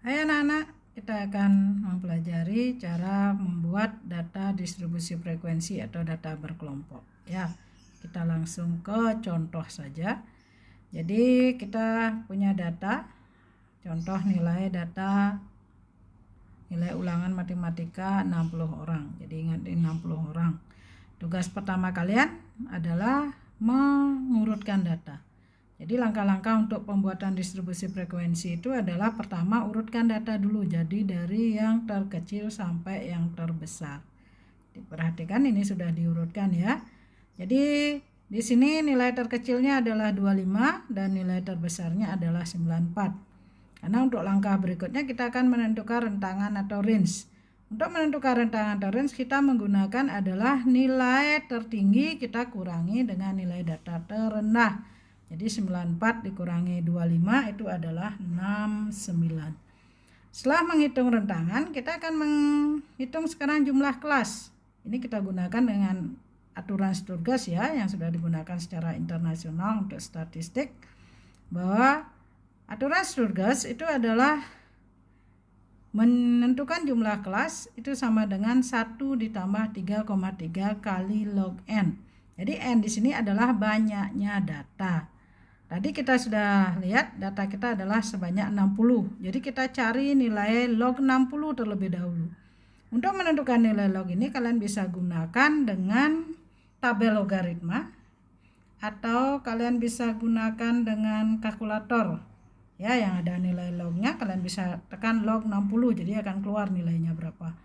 Hai anak-anak, kita akan mempelajari cara membuat data distribusi frekuensi atau data berkelompok. Ya, kita langsung ke contoh saja. Jadi kita punya data, contoh nilai ulangan matematika 60 orang. Jadi ingat 60 orang. Tugas pertama kalian adalah mengurutkan data. Jadi langkah-langkah untuk pembuatan distribusi frekuensi itu adalah pertama urutkan data dulu. Jadi dari yang terkecil sampai yang terbesar. Diperhatikan ini sudah diurutkan ya. Jadi di sini nilai terkecilnya adalah 25 dan nilai terbesarnya adalah 94. Karena untuk langkah berikutnya kita akan menentukan rentangan atau range. Untuk menentukan rentangan atau range kita menggunakan adalah nilai tertinggi kita kurangi dengan nilai data terendah. Jadi 94 dikurangi 25 itu adalah 69. Setelah menghitung rentangan, kita akan menghitung sekarang jumlah kelas. Ini kita gunakan dengan aturan Sturges ya, yang sudah digunakan secara internasional untuk statistik. Bahwa aturan Sturges itu adalah menentukan jumlah kelas itu sama dengan 1 ditambah 3,3 kali log n. Jadi n di sini adalah banyaknya data. Tadi kita sudah lihat data kita adalah sebanyak 60. Jadi kita cari nilai log 60 terlebih dahulu. Untuk menentukan nilai log ini kalian bisa gunakan dengan tabel logaritma atau kalian bisa gunakan dengan kalkulator. Ya, yang ada nilai lognya kalian bisa tekan log 60 jadi akan keluar nilainya berapa.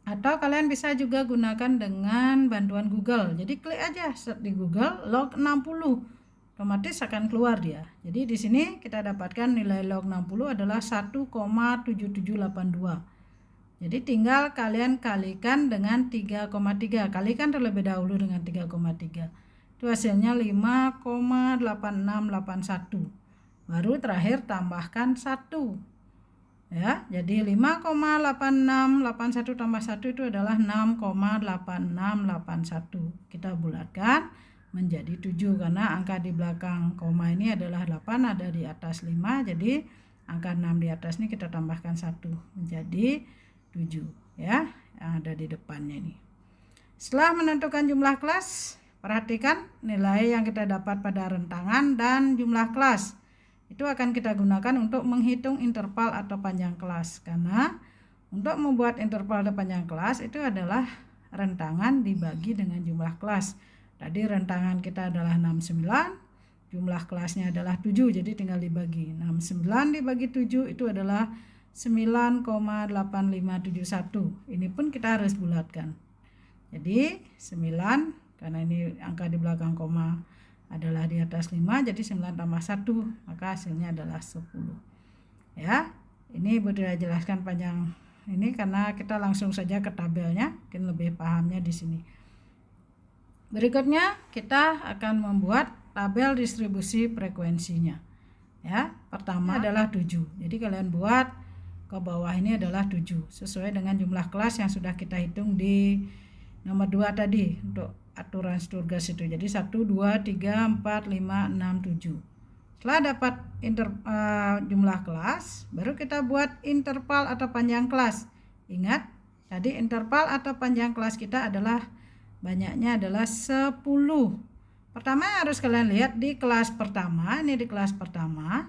Atau kalian bisa juga gunakan dengan bantuan Google. Jadi klik aja di Google log 60. Otomatis akan keluar dia. Jadi di sini kita dapatkan nilai log 60 adalah 1,7782. Jadi tinggal kalian kalikan dengan 3,3. Kalikan terlebih dahulu dengan 3,3. Itu hasilnya 5,8681. Baru terakhir tambahkan 1. Ya, jadi 5,8681 tambah 1 itu adalah 6,8681. Kita bulatkan menjadi 7 karena angka di belakang koma ini adalah 8, ada di atas 5, jadi angka 6 di atas ini kita tambahkan 1 menjadi 7 ya, yang ada di depannya ini. Setelah menentukan jumlah kelas, perhatikan nilai yang kita dapat pada rentangan dan jumlah kelas. Itu akan kita gunakan untuk menghitung interval atau panjang kelas, karena untuk membuat interval atau panjang kelas itu adalah rentangan dibagi dengan jumlah kelas. Tadi rentangan kita adalah 69, jumlah kelasnya adalah 7, jadi tinggal dibagi. 69 dibagi 7 itu adalah 9,8571. Ini pun kita harus bulatkan. Jadi 9, karena ini angka di belakang koma adalah di atas 5, jadi 9 tambah 1, maka hasilnya adalah 10. Ya, ini sudah jelaskan panjang ini karena kita langsung saja ke tabelnya, mungkin lebih pahamnya di sini. Berikutnya kita akan membuat tabel distribusi frekuensinya. Ya, pertama adalah 7. Jadi kalian buat ke bawah ini adalah 7 sesuai dengan jumlah kelas yang sudah kita hitung di nomor 2 tadi untuk aturan Sturges itu. Jadi 1 2 3 4 5 6 7. Setelah dapat jumlah kelas, baru kita buat interval atau panjang kelas. Ingat, tadi interval atau panjang kelas kita adalah banyaknya adalah 10. Pertama harus kalian lihat di kelas pertama, ini di kelas pertama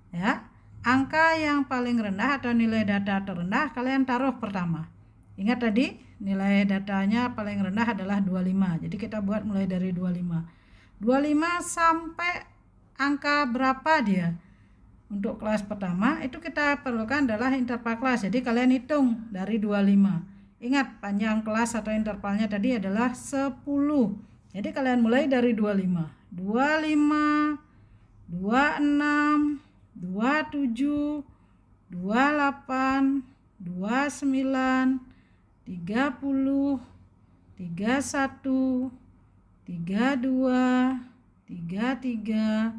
ya. Angka yang paling rendah atau nilai data terendah kalian taruh pertama. Ingat tadi nilai datanya paling rendah adalah 25. Jadi kita buat mulai dari 25. 25 sampai angka berapa dia? Untuk kelas pertama itu kita perlukan adalah interval kelas. Jadi kalian hitung dari 25. Ingat panjang kelas atau intervalnya tadi adalah 10. Jadi kalian mulai dari 25. 25, 26, 27, 28, 29, 30, 31, 32, 33,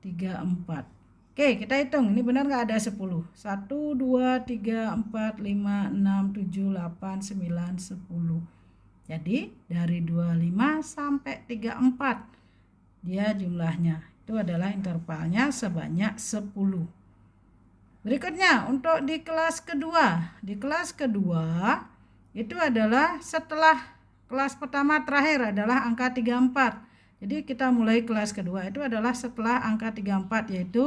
34. Oke, kita hitung. Ini benar nggak ada 10? 1, 2, 3, 4, 5, 6, 7, 8, 9, 10. Jadi dari 25 sampai 34 dia jumlahnya. Itu adalah intervalnya sebanyak 10. Berikutnya untuk di kelas kedua. Di kelas kedua itu adalah setelah kelas pertama terakhir adalah angka 34. Jadi kita mulai kelas kedua itu adalah setelah angka 34 yaitu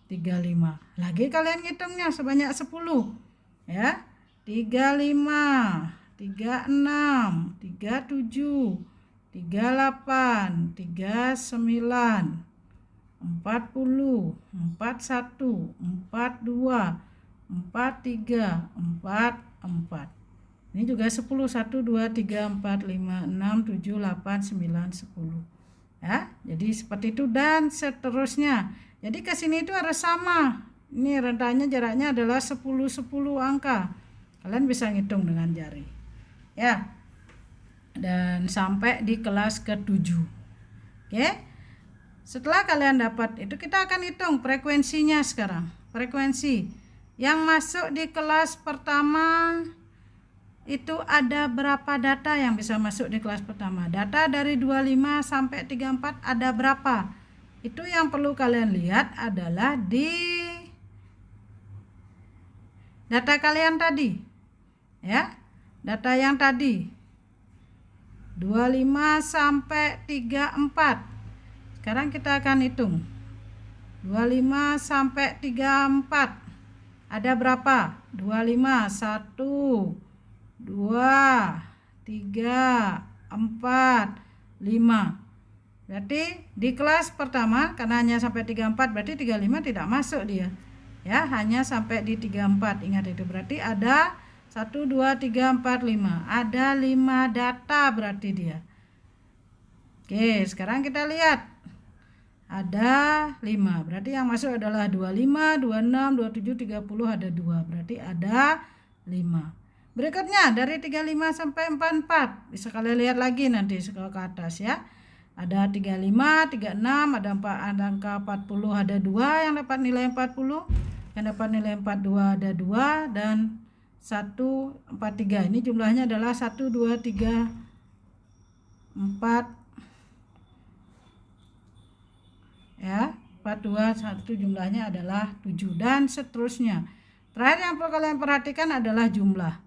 35. Lagi kalian hitungnya sebanyak 10. Ya. 35, 36, 37, 38, 39, 40, 41, 42, 43, 44. Ini juga 10, 1, 2, 3, 4, 5, 6, 7, 8, 9, 10. Ya, jadi seperti itu dan seterusnya. Jadi ke sini itu harus sama. Ini rentangnya jaraknya adalah 10 angka. Kalian bisa ngitung dengan jari. Ya. Dan sampai di kelas ke-7. Oke. Setelah kalian dapat itu kita akan hitung frekuensinya sekarang. Frekuensi yang masuk di kelas pertama itu ada berapa data yang bisa masuk di kelas pertama? Data dari 25 sampai 34 ada berapa? Itu yang perlu kalian lihat adalah di data kalian tadi. Ya. Data yang tadi. 25 sampai 34. Sekarang kita akan hitung. 25 sampai 34. Ada berapa? 25, 1, 2, 3, 4, 5. Berarti di kelas pertama karena hanya sampai 34 berarti 35 tidak masuk dia. Ya, hanya sampai di 34. Ingat itu. Berarti ada 1, 2, 3, 4, 5. Ada 5 data berarti dia. Oke, sekarang kita lihat. Ada 5. Berarti yang masuk adalah 25, 26, 27, 30 ada 2. Berarti ada 5. Berikutnya dari 35 sampai 44. Bisa kalian lihat lagi nanti ke atas ya. Ada 35, 36, ada angka 40 ada 2 yang dapat nilai 40. Yang dapat nilai 42 ada 2 dan 143. Ini jumlahnya adalah 1, 2, 3, 4 ya, 42, 1 jumlahnya adalah 7 dan seterusnya. Terakhir yang perlu kalian perhatikan adalah jumlah.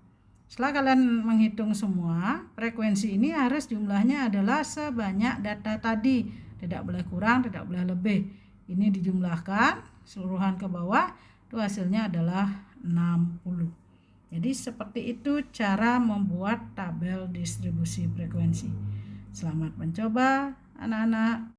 Setelah kalian menghitung semua, frekuensi ini harus jumlahnya adalah sebanyak data tadi. Tidak boleh kurang, tidak boleh lebih. Ini dijumlahkan seluruhan ke bawah, itu hasilnya adalah 60. Jadi seperti itu cara membuat tabel distribusi frekuensi. Selamat mencoba anak-anak.